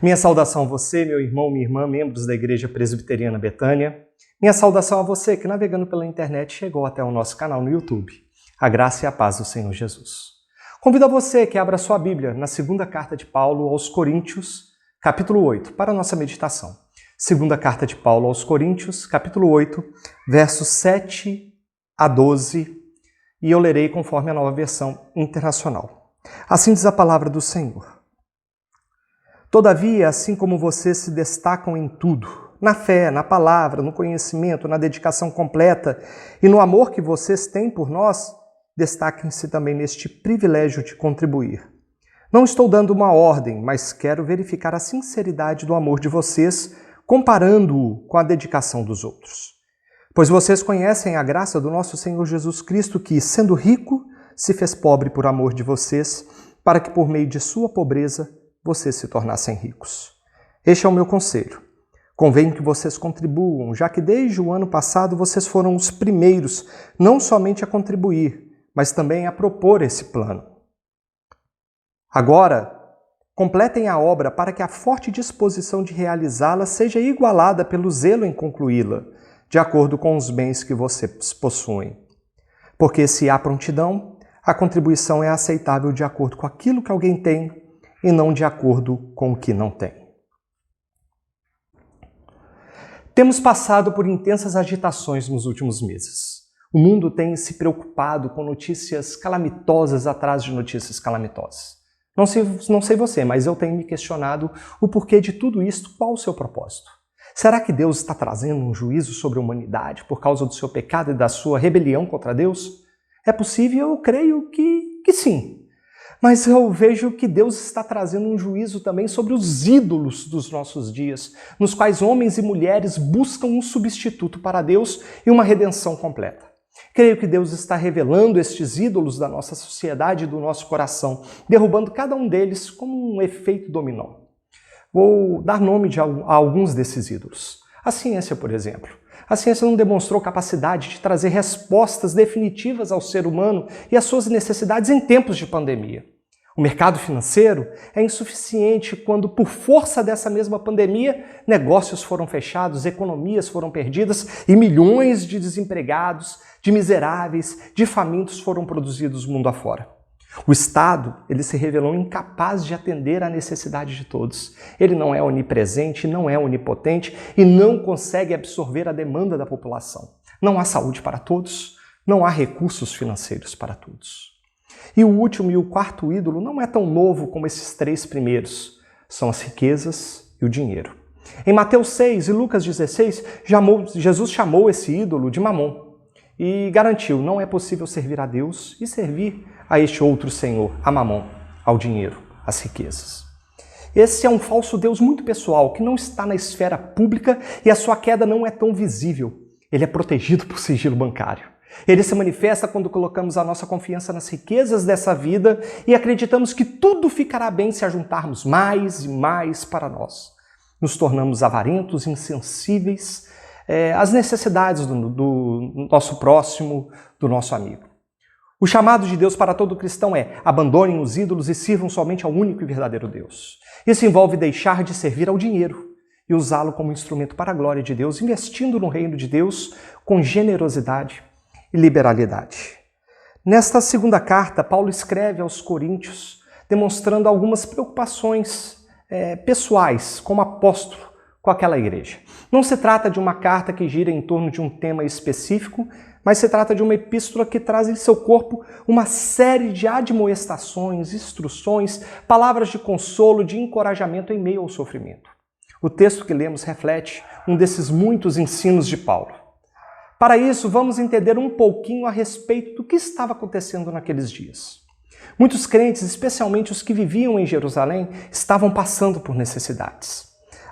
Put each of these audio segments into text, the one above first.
Minha saudação a você, meu irmão, minha irmã, membros da Igreja Presbiteriana Betânia. Minha saudação a você que, navegando pela internet, chegou até o nosso canal no YouTube. A graça e a paz do Senhor Jesus. Convido a você que abra sua Bíblia na segunda carta de Paulo aos Coríntios, capítulo 8, para a nossa meditação. Segunda carta de Paulo aos Coríntios, capítulo 8, versos 7 a 12, e eu lerei conforme a Nova Versão Internacional. Assim diz a palavra do Senhor. Todavia, assim como vocês se destacam em tudo, na fé, na palavra, no conhecimento, na dedicação completa e no amor que vocês têm por nós, destaquem-se também neste privilégio de contribuir. Não estou dando uma ordem, mas quero verificar a sinceridade do amor de vocês, comparando-o com a dedicação dos outros. Pois vocês conhecem a graça do nosso Senhor Jesus Cristo, que, sendo rico, se fez pobre por amor de vocês, para que por meio de sua pobreza vocês se tornassem ricos. Este é o meu conselho. Convém que vocês contribuam, já que desde o ano passado vocês foram os primeiros, não somente a contribuir, mas também a propor esse plano. Agora, completem a obra para que a forte disposição de realizá-la seja igualada pelo zelo em concluí-la, de acordo com os bens que vocês possuem. Porque se há prontidão, a contribuição é aceitável de acordo com aquilo que alguém tem e não de acordo com o que não tem. Temos passado por intensas agitações nos últimos meses. O mundo tem se preocupado com notícias calamitosas atrás de notícias calamitosas. Não sei você, mas eu tenho me questionado o porquê de tudo isso, qual o seu propósito. Será que Deus está trazendo um juízo sobre a humanidade por causa do seu pecado e da sua rebelião contra Deus? É possível, eu creio que sim. Mas eu vejo que Deus está trazendo um juízo também sobre os ídolos dos nossos dias, nos quais homens e mulheres buscam um substituto para Deus e uma redenção completa. Creio que Deus está revelando estes ídolos da nossa sociedade e do nosso coração, derrubando cada um deles como um efeito dominó. Vou dar nome a alguns desses ídolos. A ciência, por exemplo. A ciência não demonstrou capacidade de trazer respostas definitivas ao ser humano e às suas necessidades em tempos de pandemia. O mercado financeiro é insuficiente quando, por força dessa mesma pandemia, negócios foram fechados, economias foram perdidas e milhões de desempregados, de miseráveis, de famintos foram produzidos mundo afora. O Estado, ele se revelou incapaz de atender à necessidade de todos. Ele não é onipresente, não é onipotente e não consegue absorver a demanda da população. Não há saúde para todos, não há recursos financeiros para todos. E o último e o quarto ídolo não é tão novo como esses três primeiros. São as riquezas e o dinheiro. Em Mateus 6 e Lucas 16, Jesus chamou esse ídolo de Mamon e garantiu: não é possível servir a Deus e servir a este outro senhor, a Mamon, ao dinheiro, às riquezas. Esse é um falso Deus muito pessoal, que não está na esfera pública e a sua queda não é tão visível. Ele é protegido por sigilo bancário. Ele se manifesta quando colocamos a nossa confiança nas riquezas dessa vida e acreditamos que tudo ficará bem se ajuntarmos mais e mais para nós. Nos tornamos avarentos, insensíveis às necessidades do nosso próximo, do nosso amigo. O chamado de Deus para todo cristão é: abandonem os ídolos e sirvam somente ao único e verdadeiro Deus. Isso envolve deixar de servir ao dinheiro e usá-lo como instrumento para a glória de Deus, investindo no reino de Deus com generosidade e liberalidade. Nesta segunda carta, Paulo escreve aos Coríntios, demonstrando algumas preocupações pessoais como apóstolo com aquela igreja. Não se trata de uma carta que gira em torno de um tema específico, mas se trata de uma epístola que traz em seu corpo uma série de admoestações, instruções, palavras de consolo, de encorajamento em meio ao sofrimento. O texto que lemos reflete um desses muitos ensinos de Paulo. Para isso, vamos entender um pouquinho a respeito do que estava acontecendo naqueles dias. Muitos crentes, especialmente os que viviam em Jerusalém, estavam passando por necessidades.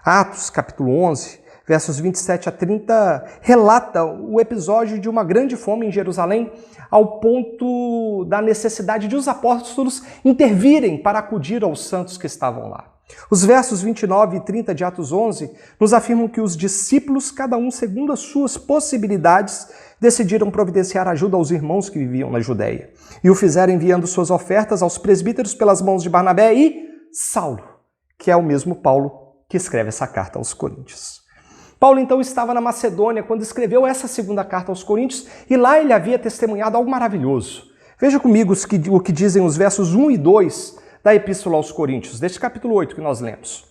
Atos, capítulo 11, versos 27 a 30, relata o episódio de uma grande fome em Jerusalém, ao ponto da necessidade de os apóstolos intervirem para acudir aos santos que estavam lá. Os versos 29 e 30 de Atos 11 nos afirmam que os discípulos, cada um segundo as suas possibilidades, decidiram providenciar ajuda aos irmãos que viviam na Judéia. E o fizeram enviando suas ofertas aos presbíteros pelas mãos de Barnabé e Saulo, que é o mesmo Paulo que escreve essa carta aos Coríntios. Paulo, então, estava na Macedônia quando escreveu essa segunda carta aos Coríntios e lá ele havia testemunhado algo maravilhoso. Veja comigo o que dizem os versos 1 e 2 da Epístola aos Coríntios, deste capítulo 8 que nós lemos.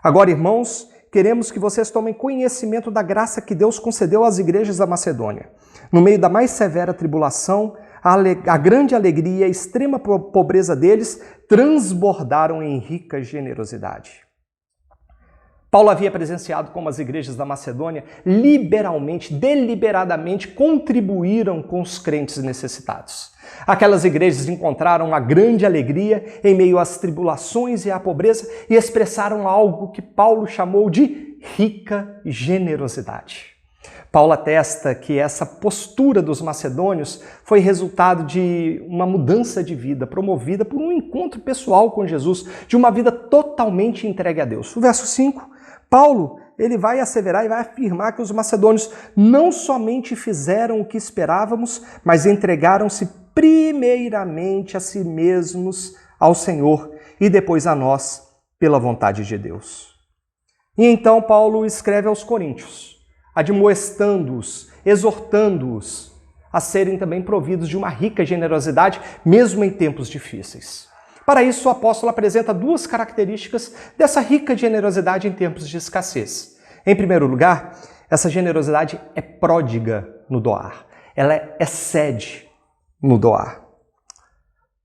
Agora, irmãos, queremos que vocês tomem conhecimento da graça que Deus concedeu às igrejas da Macedônia. No meio da mais severa tribulação, a grande alegria e a extrema pobreza deles transbordaram em rica generosidade. Paulo havia presenciado como as igrejas da Macedônia liberalmente, deliberadamente contribuíram com os crentes necessitados. Aquelas igrejas encontraram a grande alegria em meio às tribulações e à pobreza e expressaram algo que Paulo chamou de rica generosidade. Paulo atesta que essa postura dos macedônios foi resultado de uma mudança de vida promovida por um encontro pessoal com Jesus, de uma vida totalmente entregue a Deus. O verso 5, Paulo ele vai asseverar e vai afirmar que os macedônios não somente fizeram o que esperávamos, mas entregaram-se primeiramente a si mesmos ao Senhor e depois a nós pela vontade de Deus. E então Paulo escreve aos Coríntios, admoestando-os, exortando-os a serem também providos de uma rica generosidade, mesmo em tempos difíceis. Para isso, o apóstolo apresenta duas características dessa rica generosidade em tempos de escassez. Em primeiro lugar, essa generosidade é pródiga no doar. Ela excede no doar.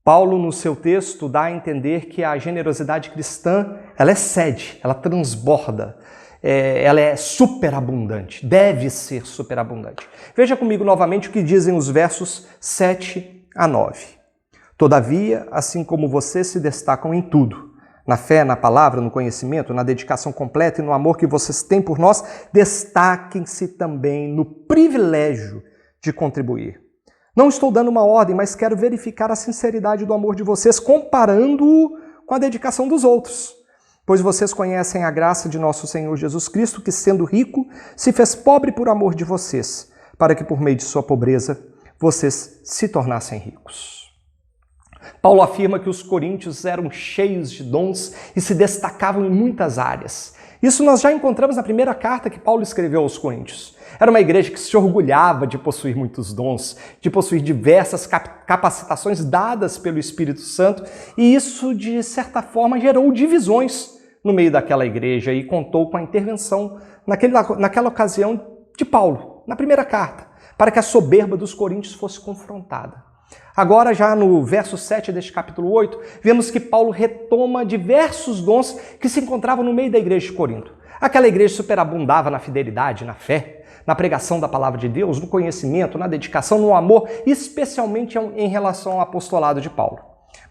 Paulo, no seu texto, dá a entender que a generosidade cristã, ela excede, ela transborda, ela é superabundante, deve ser superabundante. Veja comigo novamente o que dizem os versos 7 a 9. Todavia, assim como vocês se destacam em tudo, na fé, na palavra, no conhecimento, na dedicação completa e no amor que vocês têm por nós, destaquem-se também no privilégio de contribuir. Não estou dando uma ordem, mas quero verificar a sinceridade do amor de vocês, comparando-o com a dedicação dos outros. Pois vocês conhecem a graça de nosso Senhor Jesus Cristo, que, sendo rico, se fez pobre por amor de vocês, para que por meio de sua pobreza vocês se tornassem ricos. Paulo afirma que os coríntios eram cheios de dons e se destacavam em muitas áreas. Isso nós já encontramos na primeira carta que Paulo escreveu aos Coríntios. Era uma igreja que se orgulhava de possuir muitos dons, de possuir diversas capacitações dadas pelo Espírito Santo, e isso, de certa forma, gerou divisões no meio daquela igreja e contou com a intervenção naquela ocasião de Paulo, na primeira carta, para que a soberba dos coríntios fosse confrontada. Agora, já no verso 7 deste capítulo 8, vemos que Paulo retoma diversos dons que se encontravam no meio da igreja de Corinto. Aquela igreja superabundava na fidelidade, na fé, na pregação da palavra de Deus, no conhecimento, na dedicação, no amor, especialmente em relação ao apostolado de Paulo.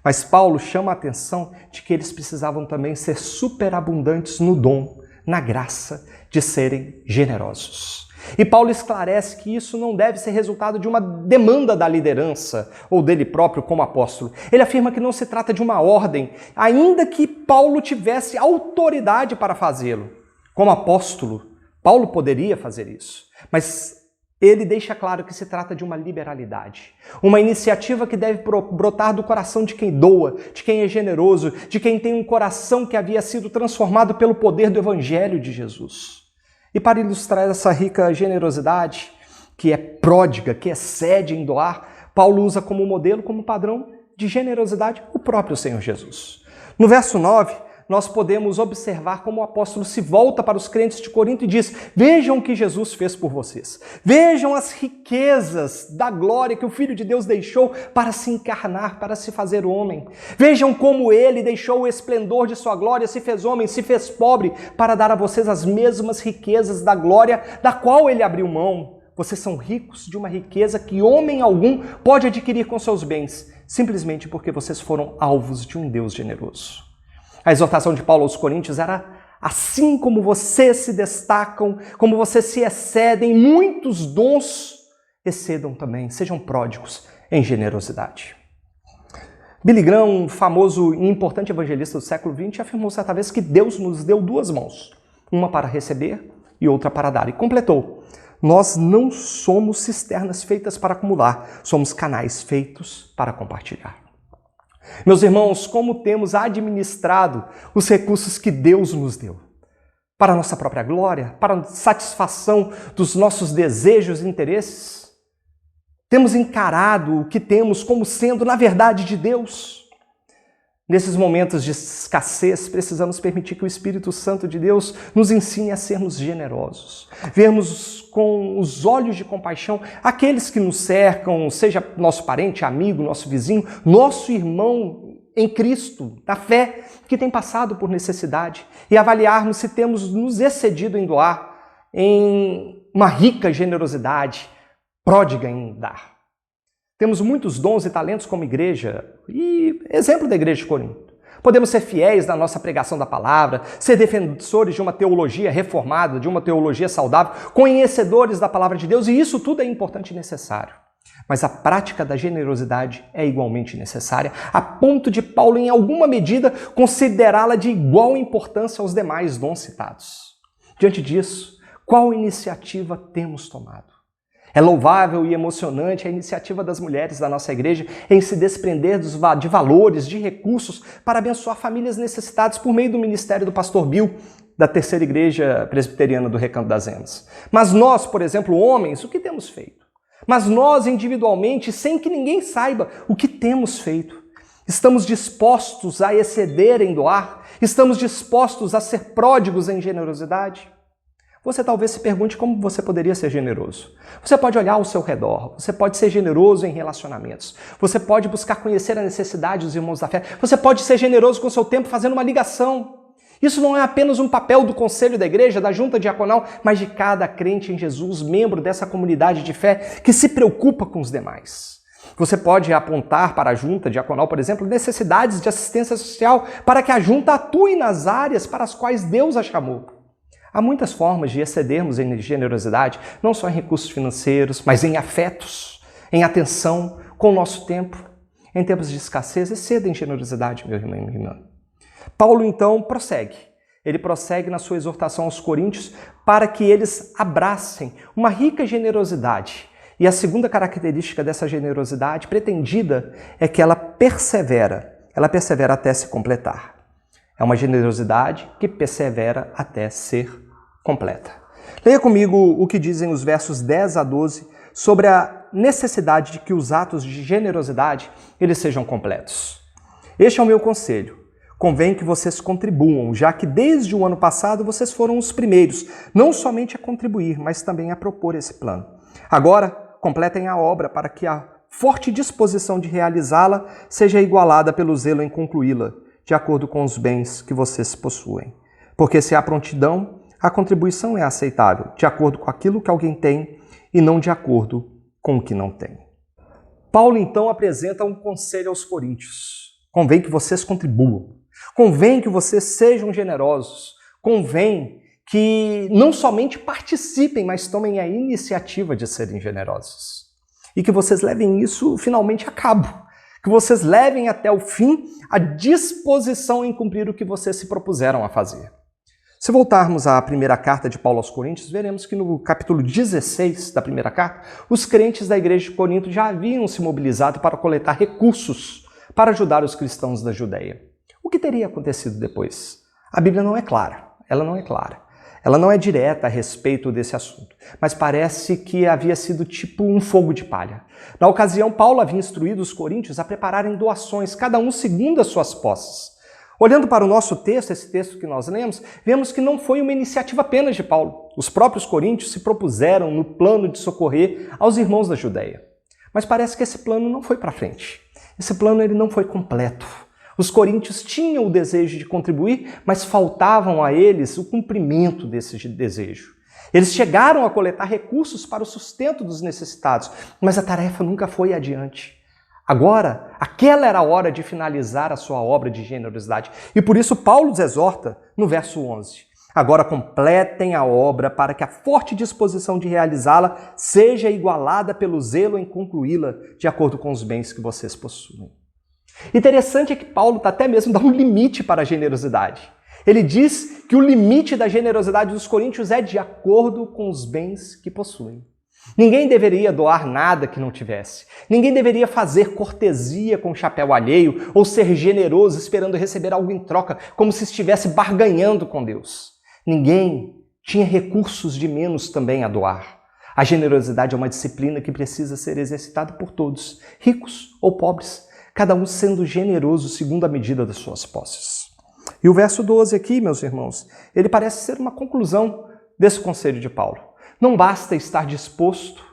Mas Paulo chama a atenção de que eles precisavam também ser superabundantes no dom, na graça de serem generosos. E Paulo esclarece que isso não deve ser resultado de uma demanda da liderança ou dele próprio como apóstolo. Ele afirma que não se trata de uma ordem, ainda que Paulo tivesse autoridade para fazê-lo. Como apóstolo, Paulo poderia fazer isso, mas ele deixa claro que se trata de uma liberalidade, uma iniciativa que deve brotar do coração de quem doa, de quem é generoso, de quem tem um coração que havia sido transformado pelo poder do Evangelho de Jesus. E para ilustrar essa rica generosidade, que é pródiga, que excede em doar, Paulo usa como modelo, como padrão de generosidade, o próprio Senhor Jesus. No verso 9, nós podemos observar como o apóstolo se volta para os crentes de Corinto e diz: vejam o que Jesus fez por vocês. Vejam as riquezas da glória que o Filho de Deus deixou para se encarnar, para se fazer homem. Vejam como ele deixou o esplendor de sua glória, se fez homem, se fez pobre, para dar a vocês as mesmas riquezas da glória da qual ele abriu mão. Vocês são ricos de uma riqueza que homem algum pode adquirir com seus bens, simplesmente porque vocês foram alvos de um Deus generoso. A exortação de Paulo aos Coríntios era: assim como vocês se destacam, como vocês se excedem em muitos dons, excedam também, sejam pródigos em generosidade. Billy Graham, um famoso e importante evangelista do século XX, afirmou certa vez que Deus nos deu duas mãos, uma para receber e outra para dar, e completou: nós não somos cisternas feitas para acumular, somos canais feitos para compartilhar. Meus irmãos, como temos administrado os recursos que Deus nos deu? Para a nossa própria glória? Para a satisfação dos nossos desejos e interesses? Temos encarado o que temos como sendo, na verdade, de Deus? Nesses momentos de escassez, precisamos permitir que o Espírito Santo de Deus nos ensine a sermos generosos. Vermos com os olhos de compaixão aqueles que nos cercam, seja nosso parente, amigo, nosso vizinho, nosso irmão em Cristo, na fé, que tem passado por necessidade, e avaliarmos se temos nos excedido em doar, em uma rica generosidade, pródiga em dar. Temos muitos dons e talentos como igreja, e exemplo da igreja de Corinto. Podemos ser fiéis na nossa pregação da palavra, ser defensores de uma teologia reformada, de uma teologia saudável, conhecedores da palavra de Deus, e isso tudo é importante e necessário. Mas a prática da generosidade é igualmente necessária, a ponto de Paulo, em alguma medida, considerá-la de igual importância aos demais dons citados. Diante disso, qual iniciativa temos tomado? É louvável e emocionante a iniciativa das mulheres da nossa igreja em se desprender de valores, de recursos para abençoar famílias necessitadas por meio do ministério do pastor Bill, da Terceira Igreja Presbiteriana do Recanto das Emas. Mas nós, por exemplo, homens, o que temos feito? Mas nós, individualmente, sem que ninguém saiba o que temos feito. Estamos dispostos a exceder em doar? Estamos dispostos a ser pródigos em generosidade? Você talvez se pergunte como você poderia ser generoso. Você pode olhar ao seu redor, você pode ser generoso em relacionamentos, você pode buscar conhecer a necessidade dos irmãos da fé, você pode ser generoso com o seu tempo fazendo uma ligação. Isso não é apenas um papel do conselho da igreja, da junta diaconal, mas de cada crente em Jesus, membro dessa comunidade de fé que se preocupa com os demais. Você pode apontar para a junta diaconal, por exemplo, necessidades de assistência social para que a junta atue nas áreas para as quais Deus a chamou. Há muitas formas de excedermos em generosidade, não só em recursos financeiros, mas em afetos, em atenção, com o nosso tempo. Em tempos de escassez, exceda em generosidade, meu irmão e minha irmã. Paulo, então, prossegue. Ele prossegue na sua exortação aos coríntios para que eles abracem uma rica generosidade. E a segunda característica dessa generosidade pretendida é que ela persevera até se completar. É uma generosidade que persevera até ser completa. Leia comigo o que dizem os versos 10 a 12 sobre a necessidade de que os atos de generosidade eles sejam completos. Este é o meu conselho. Convém que vocês contribuam, já que desde o ano passado vocês foram os primeiros, não somente a contribuir, mas também a propor esse plano. Agora, completem a obra para que a forte disposição de realizá-la seja igualada pelo zelo em concluí-la, de acordo com os bens que vocês possuem. Porque se há prontidão, a contribuição é aceitável, de acordo com aquilo que alguém tem e não de acordo com o que não tem. Paulo, então, apresenta um conselho aos coríntios. Convém que vocês contribuam. Convém que vocês sejam generosos. Convém que não somente participem, mas tomem a iniciativa de serem generosos. E que vocês levem isso finalmente a cabo. Que vocês levem até o fim a disposição em cumprir o que vocês se propuseram a fazer. Se voltarmos à primeira carta de Paulo aos Coríntios, veremos que no capítulo 16 da primeira carta, os crentes da igreja de Corinto já haviam se mobilizado para coletar recursos para ajudar os cristãos da Judeia. O que teria acontecido depois? A Bíblia não é clara, ela não é clara. Ela não é direta a respeito desse assunto, mas parece que havia sido tipo um fogo de palha. Na ocasião, Paulo havia instruído os coríntios a prepararem doações, cada um segundo as suas posses. Olhando para o nosso texto, esse texto que nós lemos, vemos que não foi uma iniciativa apenas de Paulo. Os próprios coríntios se propuseram no plano de socorrer aos irmãos da Judeia. Mas parece que esse plano não foi para frente. Esse plano ele não foi completo. Os coríntios tinham o desejo de contribuir, mas faltavam a eles o cumprimento desse desejo. Eles chegaram a coletar recursos para o sustento dos necessitados, mas a tarefa nunca foi adiante. Agora, aquela era a hora de finalizar a sua obra de generosidade. E por isso Paulo os exorta no verso 11. Agora completem a obra para que a forte disposição de realizá-la seja igualada pelo zelo em concluí-la de acordo com os bens que vocês possuem. Interessante é que Paulo até mesmo dá um limite para a generosidade. Ele diz que o limite da generosidade dos coríntios é de acordo com os bens que possuem. Ninguém deveria doar nada que não tivesse. Ninguém deveria fazer cortesia com o chapéu alheio ou ser generoso esperando receber algo em troca, como se estivesse barganhando com Deus. Ninguém tinha recursos de menos também a doar. A generosidade é uma disciplina que precisa ser exercitada por todos, ricos ou pobres, cada um sendo generoso segundo a medida das suas posses. E o verso 12 aqui, meus irmãos, ele parece ser uma conclusão desse conselho de Paulo. Não basta estar disposto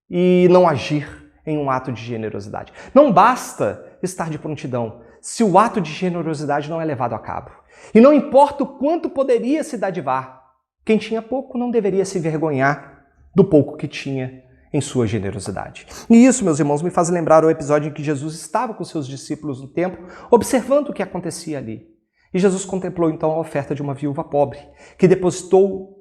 e não agir em um ato de generosidade. Não basta estar de prontidão se o ato de generosidade não é levado a cabo. E não importa o quanto poderia se dadivar, quem tinha pouco não deveria se envergonhar do pouco que tinha em sua generosidade. E isso, meus irmãos, me faz lembrar o episódio em que Jesus estava com seus discípulos no templo, observando o que acontecia ali. E Jesus contemplou então a oferta de uma viúva pobre, que depositou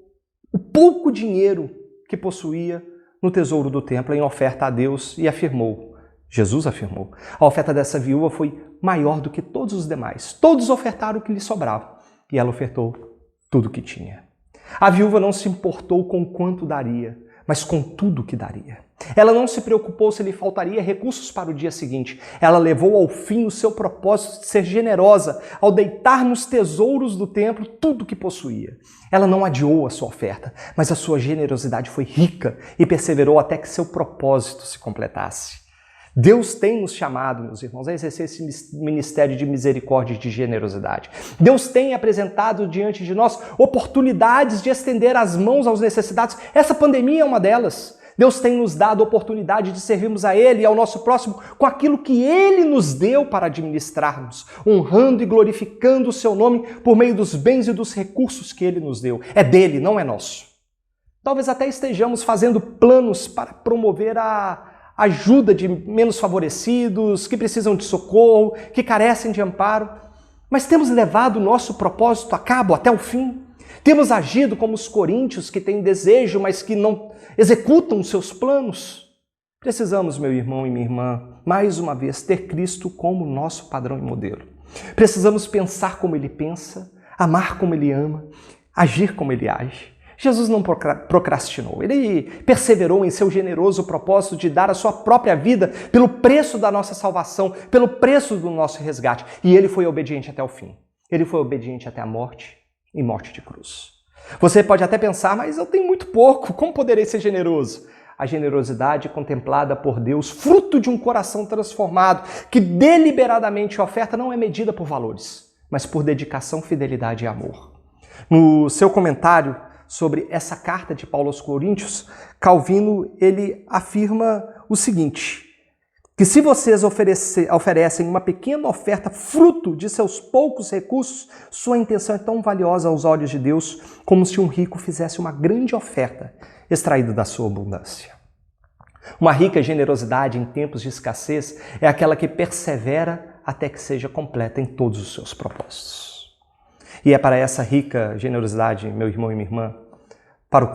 o pouco dinheiro que possuía no tesouro do templo em oferta a Deus e afirmou, Jesus afirmou, a oferta dessa viúva foi maior do que todos os demais. Todos ofertaram o que lhe sobrava e ela ofertou tudo o que tinha. A viúva não se importou com quanto daria, mas com tudo que daria. Ela não se preocupou se lhe faltaria recursos para o dia seguinte. Ela levou ao fim o seu propósito de ser generosa ao deitar nos tesouros do templo tudo o que possuía. Ela não adiou a sua oferta, mas a sua generosidade foi rica e perseverou até que seu propósito se completasse. Deus tem nos chamado, meus irmãos, a exercer esse ministério de misericórdia e de generosidade. Deus tem apresentado diante de nós oportunidades de estender as mãos aos necessitados. Essa pandemia é uma delas. Deus tem nos dado a oportunidade de servirmos a Ele e ao nosso próximo com aquilo que Ele nos deu para administrarmos, honrando e glorificando o Seu nome por meio dos bens e dos recursos que Ele nos deu. É dele, não é nosso. Talvez até estejamos fazendo planos para promover a ajuda de menos favorecidos, que precisam de socorro, que carecem de amparo. Mas temos levado o nosso propósito a cabo até o fim? Temos agido como os coríntios que têm desejo, mas que não executam os seus planos? Precisamos, meu irmão e minha irmã, mais uma vez, ter Cristo como nosso padrão e modelo. Precisamos pensar como Ele pensa, amar como Ele ama, agir como Ele age. Jesus não procrastinou, ele perseverou em seu generoso propósito de dar a sua própria vida pelo preço da nossa salvação, pelo preço do nosso resgate. E ele foi obediente até o fim. Ele foi obediente até a morte e morte de cruz. Você pode até pensar, mas eu tenho muito pouco, como poderei ser generoso? A generosidade contemplada por Deus, fruto de um coração transformado, que deliberadamente oferta, não é medida por valores, mas por dedicação, fidelidade e amor. No seu comentário sobre essa carta de Paulo aos Coríntios, Calvino ele afirma o seguinte, que se vocês oferecem uma pequena oferta fruto de seus poucos recursos, sua intenção é tão valiosa aos olhos de Deus como se um rico fizesse uma grande oferta extraída da sua abundância. Uma rica generosidade em tempos de escassez é aquela que persevera até que seja completa em todos os seus propósitos. E é para essa rica generosidade, meu irmão e minha irmã, para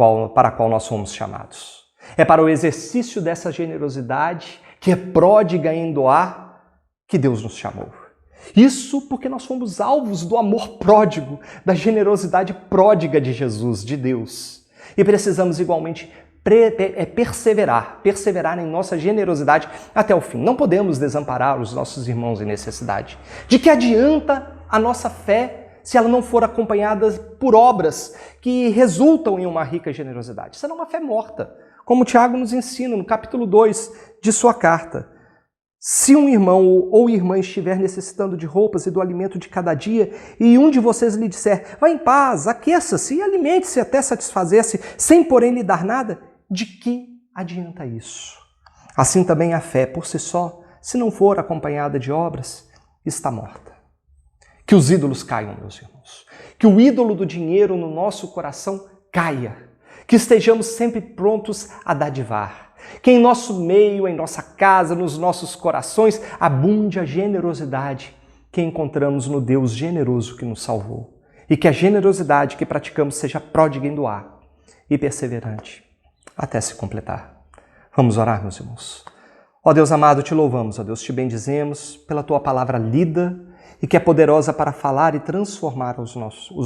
a qual nós fomos chamados. É para o exercício dessa generosidade, que é pródiga em doar, que Deus nos chamou. Isso porque nós fomos alvos do amor pródigo, da generosidade pródiga de Jesus, de Deus. E precisamos igualmente perseverar em nossa generosidade até o fim. Não podemos desamparar os nossos irmãos em necessidade. De que adianta a nossa fé se ela não for acompanhada por obras que resultam em uma rica generosidade? Será uma fé morta, como Tiago nos ensina no capítulo 2 de sua carta. Se um irmão ou irmã estiver necessitando de roupas e do alimento de cada dia, e um de vocês lhe disser, vá em paz, aqueça-se e alimente-se até satisfazer-se, sem porém lhe dar nada, de que adianta isso? Assim também a fé por si só, se não for acompanhada de obras, está morta. Que os ídolos caiam, meus irmãos. Que o ídolo do dinheiro no nosso coração caia. Que estejamos sempre prontos a dadivar. Que em nosso meio, em nossa casa, nos nossos corações, abunde a generosidade que encontramos no Deus generoso que nos salvou. E que a generosidade que praticamos seja pródiga em doar e perseverante até se completar. Vamos orar, meus irmãos. Ó Deus amado, te louvamos, ó Deus, te bendizemos pela tua palavra lida e que é poderosa para falar e transformar os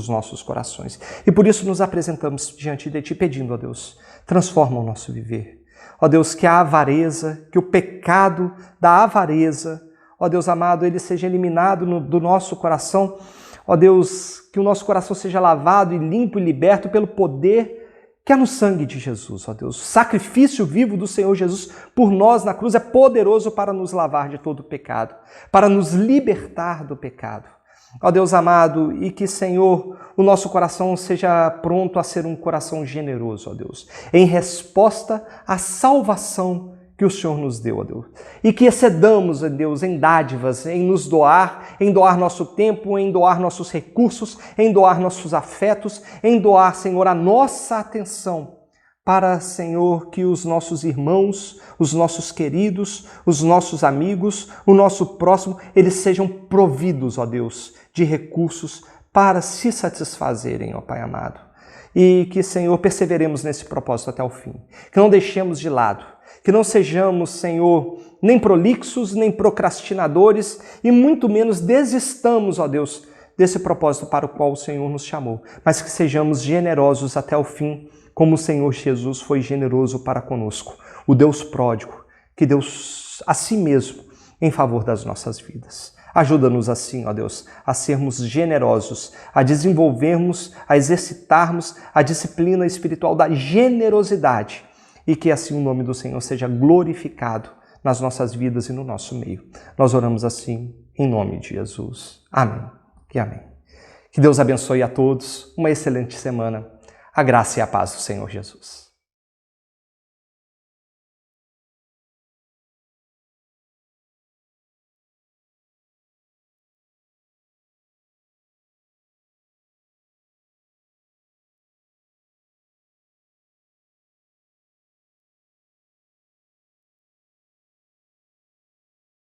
nossos corações. E por isso nos apresentamos diante de ti pedindo, ó Deus, transforma o nosso viver. Ó Deus, que a avareza, que o pecado da avareza, ó Deus amado, ele seja eliminado do nosso coração. Ó Deus, que o nosso coração seja lavado e limpo e liberto pelo poder que há no sangue de Jesus, ó Deus. O sacrifício vivo do Senhor Jesus por nós na cruz é poderoso para nos lavar de todo o pecado, para nos libertar do pecado. Ó Deus amado, e que, Senhor, o nosso coração seja pronto a ser um coração generoso, ó Deus, em resposta à salvação que o Senhor nos deu, ó Deus. E que excedamos, ó Deus, em dádivas, em nos doar, em doar nosso tempo, em doar nossos recursos, em doar nossos afetos, em doar, Senhor, a nossa atenção para, Senhor, que os nossos irmãos, os nossos queridos, os nossos amigos, o nosso próximo, eles sejam providos, ó Deus, de recursos para se satisfazerem, ó Pai amado. E que, Senhor, perseveremos nesse propósito até o fim. Que não deixemos de lado, que não sejamos, Senhor, nem prolixos, nem procrastinadores e muito menos desistamos, ó Deus, desse propósito para o qual o Senhor nos chamou, mas que sejamos generosos até o fim, como o Senhor Jesus foi generoso para conosco, o Deus pródigo, que deu a si mesmo em favor das nossas vidas. Ajuda-nos assim, ó Deus, a sermos generosos, a desenvolvermos, a exercitarmos a disciplina espiritual da generosidade e que assim o nome do Senhor seja glorificado nas nossas vidas e no nosso meio. Nós oramos assim em nome de Jesus. Amém e amém. Que Deus abençoe a todos, uma excelente semana. A graça e a paz do Senhor Jesus.